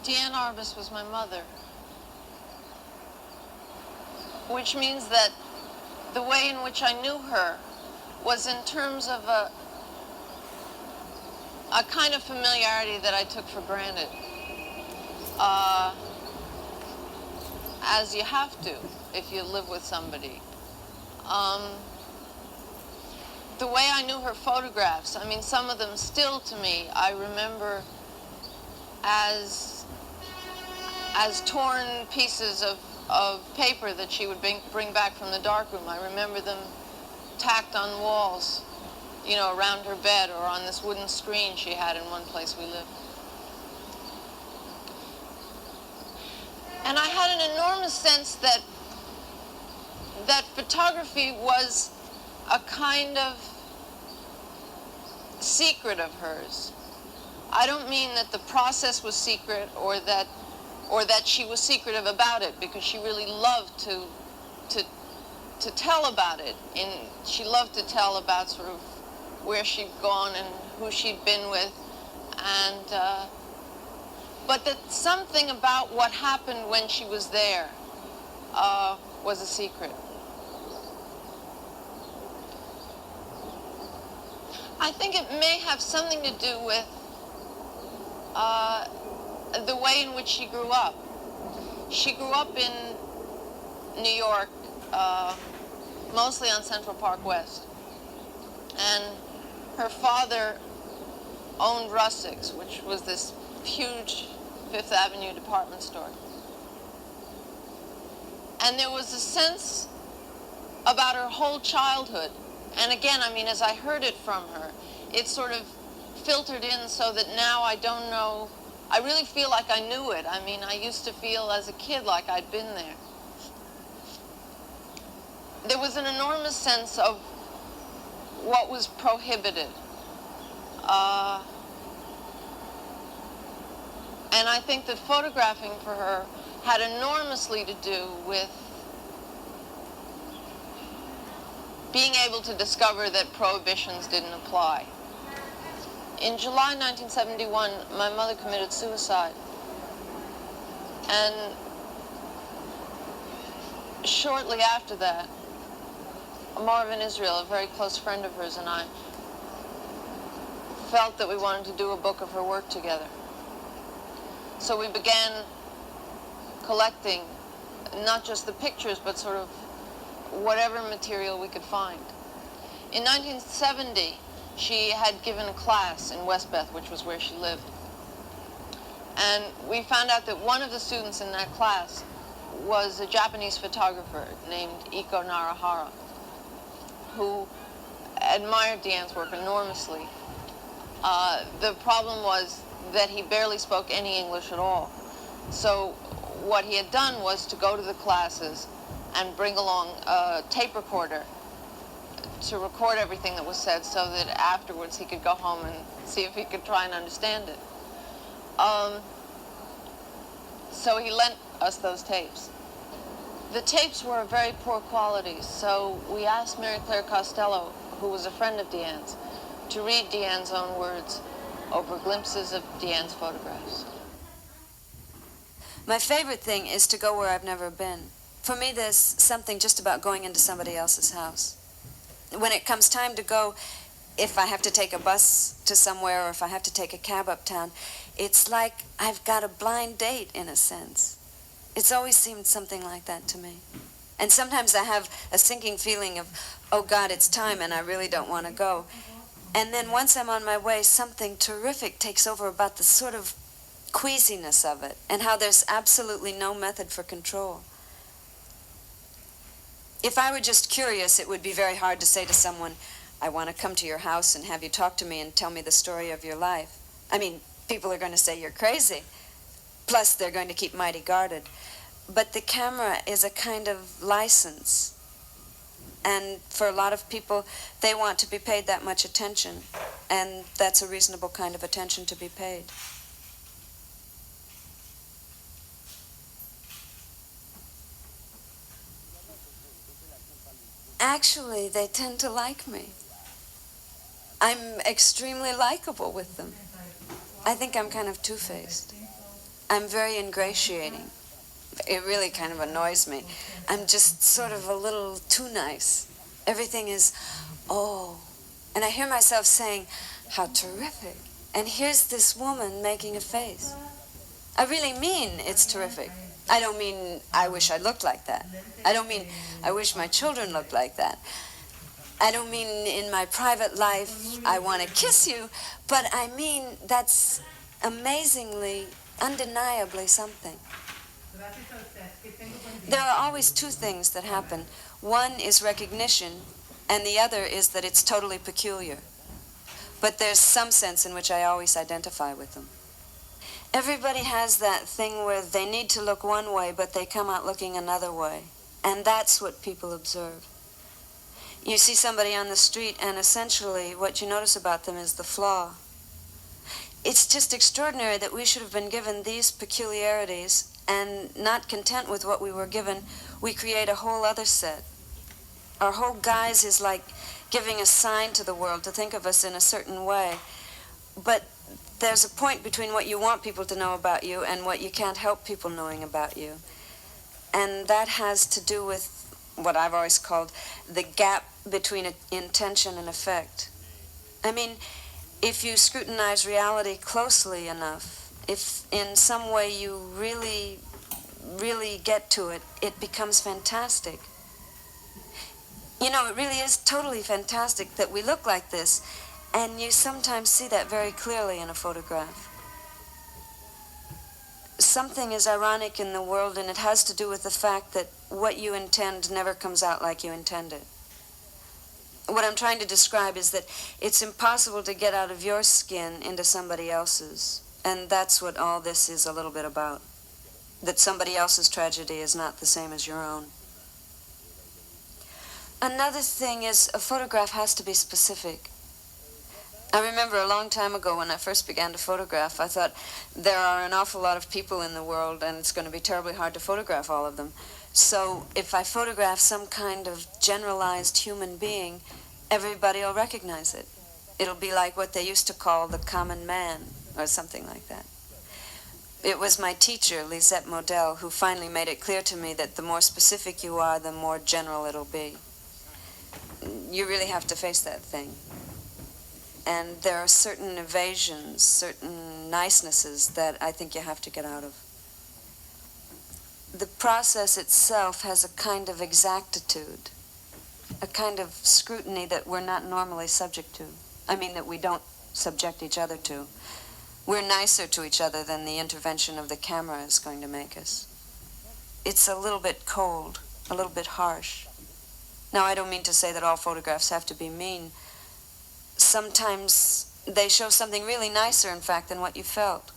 Diane Arbus was my mother, which means that the way in which I knew her was in terms of a kind of familiarity that I took for granted, as you have to if you live with somebody. The way I knew her photographs, I mean, some of them still to me, I remember as torn pieces of paper that she would bring back from the darkroom. I remember them tacked on walls, you know, around her bed or on this wooden screen she had in one place we lived. And I had an enormous sense that photography was a kind of secret of hers. I don't mean that the process was secret or that she was secretive about it, because she really loved to tell about it. She loved to tell about sort of where she'd gone and who she'd been with, and but that something about what happened when she was there was a secret. I think it may have something to do with the way in which she grew up. She grew up in New York, mostly on Central Park West. And her father owned Rusticks, which was this huge Fifth Avenue department store. And there was a sense about her whole childhood. And again, I mean, as I heard it from her, it sort of filtered in so that now I don't know, I really feel like I knew it. I mean, I used to feel as a kid like I'd been there. There was an enormous sense of what was prohibited. And I think that photographing for her had enormously to do with being able to discover that prohibitions didn't apply. In July 1971, my mother committed suicide. And shortly after that, Marvin Israel, a very close friend of hers, and I felt that we wanted to do a book of her work together. So we began collecting not just the pictures, but sort of whatever material we could find. In 1970, she had given a class in Westbeth, which was where she lived. And we found out that one of the students in that class was a Japanese photographer named Iko Narahara, who admired Diane's work enormously. The problem was that he barely spoke any English at all. So what he had done was to go to the classes and bring along a tape recorder to record everything that was said, so that afterwards he could go home and see if he could try and understand it. So he lent us those tapes. The tapes were of very poor quality, so we asked Mary Claire Costello, who was a friend of Diane's, to read Diane's own words over glimpses of Diane's photographs. My favorite thing is to go where I've never been. For me, there's something just about going into somebody else's house. When it comes time to go, if I have to take a bus to somewhere or if I have to take a cab uptown, it's like I've got a blind date in a sense. It's always seemed something like that to me. And sometimes I have a sinking feeling of, oh God, it's time and I really don't want to go. And then once I'm on my way, something terrific takes over about the sort of queasiness of it and how there's absolutely no method for control. If I were just curious, it would be very hard to say to someone, I want to come to your house and have you talk to me and tell me the story of your life. I mean, people are going to say you're crazy. Plus, they're going to keep mighty guarded. But the camera is a kind of license. And for a lot of people, they want to be paid that much attention. And that's a reasonable kind of attention to be paid. Actually, they tend to like me. I'm extremely likable with them. I think I'm kind of two-faced. I'm very ingratiating. It really kind of annoys me. I'm just sort of a little too nice. Everything is, oh. And I hear myself saying, how terrific. And here's this woman making a face. I really mean it's terrific. I don't mean I wish I looked like that. I don't mean I wish my children looked like that. I don't mean in my private life I want to kiss you, but I mean that's amazingly, undeniably something. There are always two things that happen. One is recognition, and the other is that it's totally peculiar. But there's some sense in which I always identify with them. Everybody has that thing where they need to look one way, but they come out looking another way. And that's what people observe. You see somebody on the street, and essentially what you notice about them is the flaw. It's just extraordinary that we should have been given these peculiarities, and not content with what we were given, we create a whole other set. Our whole guise is like giving a sign to the world to think of us in a certain way. But there's a point between what you want people to know about you and what you can't help people knowing about you. And that has to do with what I've always called the gap between intention and effect. I mean, if you scrutinize reality closely enough, if in some way you really, really get to it, it becomes fantastic. You know, it really is totally fantastic that we look like this, and you sometimes see that very clearly in a photograph. Something is ironic in the world, and it has to do with the fact that what you intend never comes out like you intended. What I'm trying to describe is that it's impossible to get out of your skin into somebody else's, and that's what all this is a little bit about. That somebody else's tragedy is not the same as your own. Another thing is a photograph has to be specific. I remember a long time ago when I first began to photograph, I thought there are an awful lot of people in the world and it's going to be terribly hard to photograph all of them. So if I photograph some kind of generalized human being, everybody will recognize it. It'll be like what they used to call the common man or something like that. It was my teacher, Lisette Model, who finally made it clear to me that the more specific you are, the more general it'll be. You really have to face that thing. And there are certain evasions, certain nicenesses that I think you have to get out of. The process itself has a kind of exactitude, a kind of scrutiny that we're not normally subject to. I mean, that we don't subject each other to. We're nicer to each other than the intervention of the camera is going to make us. It's a little bit cold, a little bit harsh. Now, I don't mean to say that all photographs have to be mean. Sometimes they show something really nicer, in fact, than what you felt,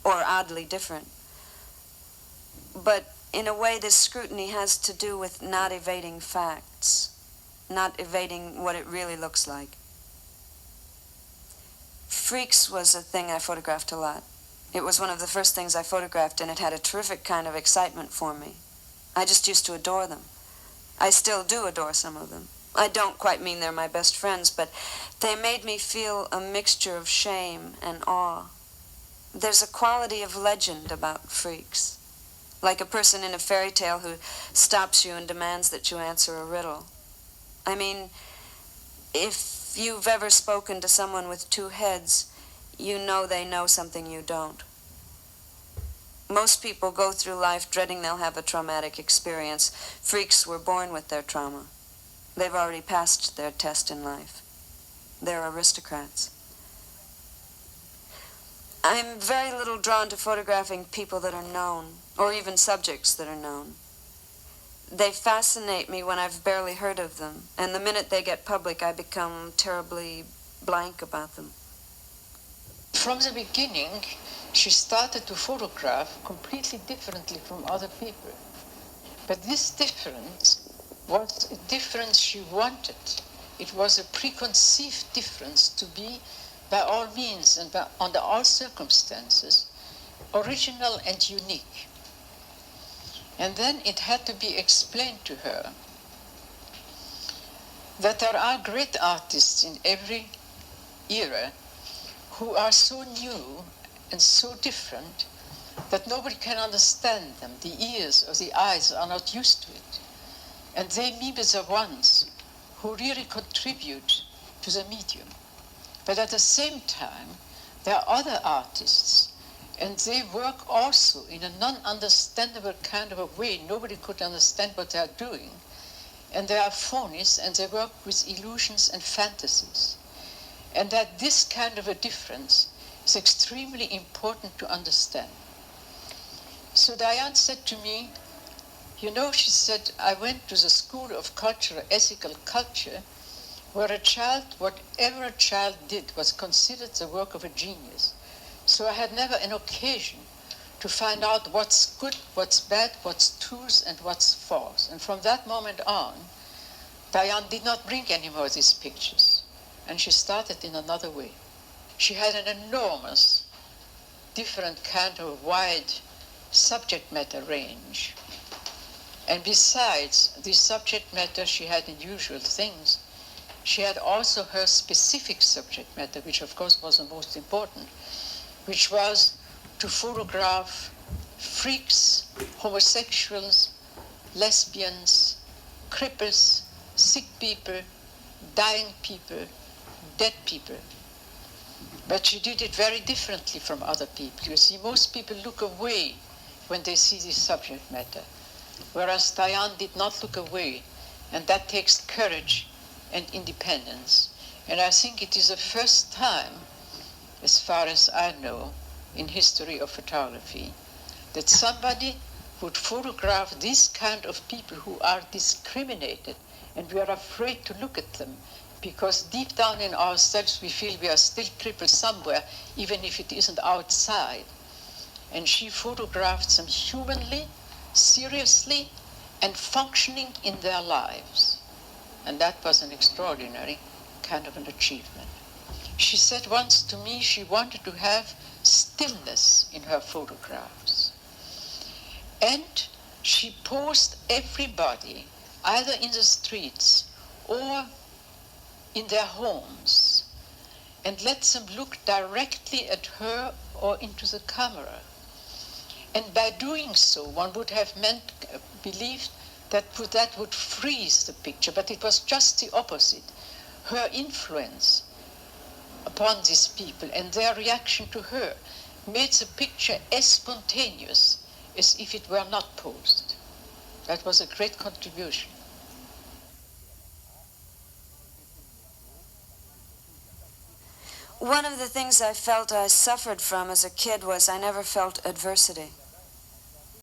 or oddly different. But in a way, this scrutiny has to do with not evading facts, not evading what it really looks like. Freaks was a thing I photographed a lot. It was one of the first things I photographed, and it had a terrific kind of excitement for me. I just used to adore them. I still do adore some of them. I don't quite mean they're my best friends, but they made me feel a mixture of shame and awe. There's a quality of legend about freaks, like a person in a fairy tale who stops you and demands that you answer a riddle. I mean, if you've ever spoken to someone with two heads, you know they know something you don't. Most people go through life dreading they'll have a traumatic experience. Freaks were born with their trauma. They've already passed their test in life. They're aristocrats. I'm very little drawn to photographing people that are known, or even subjects that are known. They fascinate me when I've barely heard of them, and the minute they get public, I become terribly blank about them. From the beginning, she started to photograph completely differently from other people. But this difference was a difference she wanted. It was a preconceived difference to be, by all means and under all circumstances, original and unique. And then it had to be explained to her that there are great artists in every era who are so new and so different that nobody can understand them. The ears or the eyes are not used to it. And they maybe the ones who really contribute to the medium. But at the same time, there are other artists, and they work also in a non-understandable kind of a way. Nobody could understand what they are doing. And they are phonies, and they work with illusions and fantasies. And that this kind of a difference is extremely important to understand. So Diane said to me, you know, she said, I went to the School of Cultural Ethical Culture, where a child, whatever a child did, was considered the work of a genius. So I had never an occasion to find out what's good, what's bad, what's truth, and what's false. And from that moment on, Diane did not bring any more of these pictures. And she started in another way. She had an enormous, different kind of wide subject matter range. And besides the subject matter, she had unusual things. She had also her specific subject matter, which of course was the most important, which was to photograph freaks, homosexuals, lesbians, cripples, sick people, dying people, dead people. But she did it very differently from other people. You see, most people look away when they see this subject matter, whereas Diane did not look away, and that takes courage and independence. And I think it is the first time, as far as I know, in history of photography, that somebody would photograph this kind of people who are discriminated, and we are afraid to look at them, because deep down in ourselves we feel we are still crippled somewhere, even if it isn't outside. And she photographed them humanly, seriously, and functioning in their lives. And that was an extraordinary kind of an achievement. She said once to me she wanted to have stillness in her photographs. And she posed everybody, either in the streets or in their homes, and let them look directly at her or into the camera. And by doing so, one would have believed that would freeze the picture, but it was just the opposite. Her influence upon these people and their reaction to her made the picture as spontaneous as if it were not posed. That was a great contribution. One of the things I felt I suffered from as a kid was I never felt adversity.